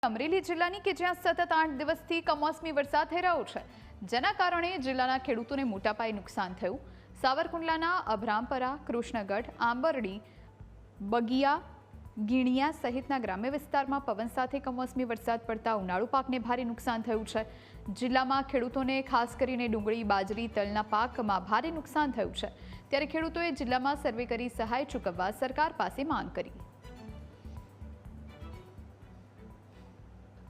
અમરેલી જિલ્લાની કે જ્યાં સતત 8 દિવસથી કમોસમી વરસાદ થઈ રહ્યો છે, જેના કારણે જિલ્લાના ખેડૂતોને મોટા પાયે નુકસાન થયું। સાવરકુંડલાના અભરામપરા, કૃષ્ણગઢ, આંબરડી, બગિયા, ગીણિયા સહિતના ગ્રામ્ય વિસ્તારમાં પવન સાથે કમોસમી વરસાદ પડતા ઉનાળુ પાકને ભારે નુકસાન થયું છે। જિલ્લામાં ખેડૂતોને ખાસ કરીને ડુંગળી, બાજરી, તલના પાકમાં ભારે નુકસાન થયું છે, ત્યારે ખેડૂતોએ જિલ્લામાં સર્વે કરી સહાય ચૂકવવા સરકાર પાસે માંગ કરી।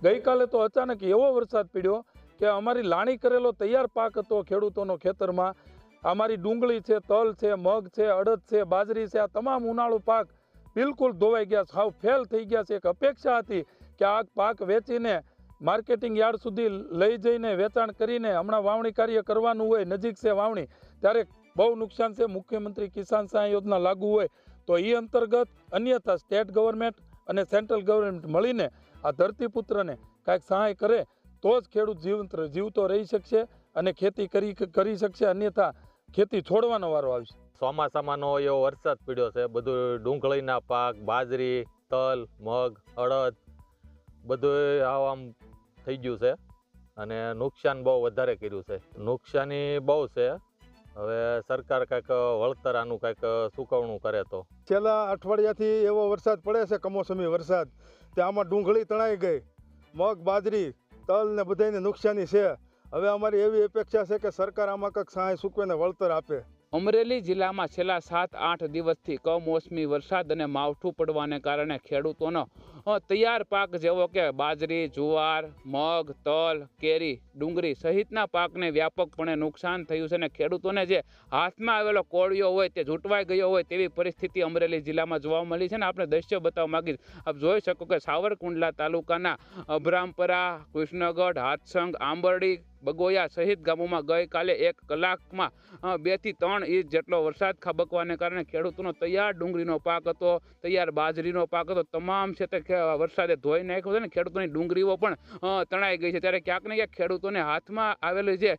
ગઈકાલે તો અચાનક એવો વરસાદ પડ્યો કે અમારી લાણી કરેલો તૈયાર પાક હતો ખેડૂતોનો ખેતરમાં, અમારી ડુંગળી છે, તલ છે, મગ છે, અડદ છે, બાજરી છે, આ તમામ ઉનાળુ પાક બિલકુલ ધોવાઈ ગયા, સાવ ફેલ થઈ ગયા છે। એક અપેક્ષા હતી કે આ પાક વેચીને માર્કેટિંગ યાર્ડ સુધી લઈ જઈને વેચાણ કરીને હમણાં વાવણી કાર્ય કરવાનું હોય, નજીક છે વાવણી, ત્યારે બહુ નુકસાન છે। મુખ્યમંત્રી કિસાન સહાય યોજના લાગુ હોય તો એ અંતર્ગત અન્યથા સ્ટેટ ગવર્મેન્ટ અને સેન્ટ્રલ ગવર્મેન્ટ મળીને આ ધરતીપુત્રને કાંઈક સહાય કરે તો જ ખેડૂત જીવતો રહી શકશે અને ખેતી કરી શકશે, અન્યથા ખેતી છોડવાનો વારો આવશે। ચોમાસામાંનો એવો વરસાદ પડ્યો છે, બધું ડુંગળીના પાક, બાજરી, તલ, મગ, અડદ બધું આમ થઈ ગયું છે અને નુકસાન બહુ વધારે કર્યું છે। નુકસાની બહુ છે, હવે સરકાર કંઈક વળતર આનું કંઈક ચૂકવણું કરે તો। છેલ્લા અઠવાડિયાથી એવો વરસાદ પડે છે, કમોસમી વરસાદ, તે આમાં ડુંગળી તણાઈ ગઈ, મગ, બાજરી, તલ ને બધાને નુકસાની છે। હવે અમારી એવી અપેક્ષા છે કે સરકાર આમાં કંઈક સહાય ચૂકવીને વળતર આપે। અમરેલી જિલ્લામાં છેલ્લા 7-8 દિવસથી કમોસમી વરસાદ અને માવઠું પડવાને કારણે ખેડૂતોનો તૈયાર પાક જેવો કે બાજરી, જુવાર, મગ, તલ, કેરી, ડુંગળી સહિતના પાકને વ્યાપકપણે નુકસાન થયું છે અને ખેડૂતોને જે હાથમાં આવેલો કોળિયો હોય તે ઝૂંટવાઈ ગયો હોય તેવી પરિસ્થિતિ અમરેલી જિલ્લામાં જોવા મળી છે। ને આપણે દ્રશ્ય બતાવવા માંગીશ, આપ જોઈ શકો કે સાવરકુંડલા તાલુકાના અભરામપરા, કૃષ્ણગઢ, હાથસંગ, આંબરડી, બગોયા સહિત ગામોમાં ગઈકાલે 1 કલાકમાં 2 થી 3 ઇંચ જેટલો વરસાદ ખાબકવાને કારણે ખેડૂતોનો તૈયાર ડુંગળીનો પાક હતો, તૈયાર બાજરીનો પાક હતો, તમામ છે તે વરસાદે ધોઈ નાખ્યો છે ને ખેડૂતોની ડુંગળીઓ પણ તણાઈ ગઈ છે। ત્યારે ક્યાંક ને ક્યાંક ખેડૂતોને હાથમાં આવેલો જે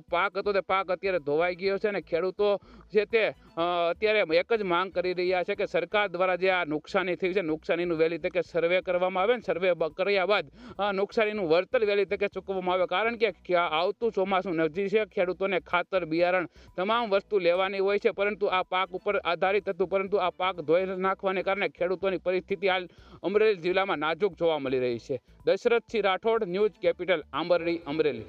પાક હતો તે પાક અત્યારે ધોવાઈ ગયો છે અને ખેડૂતો છે તે અત્યારે એક જ માંગ કરી રહ્યા છે કે સરકાર દ્વારા જે આ નુકસાની થઈ છે, નુકસાનીનું વહેલી તકે સર્વે કરવામાં આવે ને સર્વે કર્યા બાદ નુકસાનીનું વળતર વહેલી તકે ચૂકવવામાં આવે, કારણ કે આવતું ચોમાસું નજીક છે। ખેડૂતોને ખાતર, બિયારણ તમામ વસ્તુ લેવાની હોય છે, પરંતુ આ પાક ઉપર આધારિત હતું, પરંતુ આ પાક ધોઈ નાખવાને કારણે ખેડૂતોની પરિસ્થિતિ હાલ અમરેલી જિલ્લામાં નાજુક જોવા મળી રહી છે। Dashrathsinh Rathod, news capital, Ambardi, Amreli.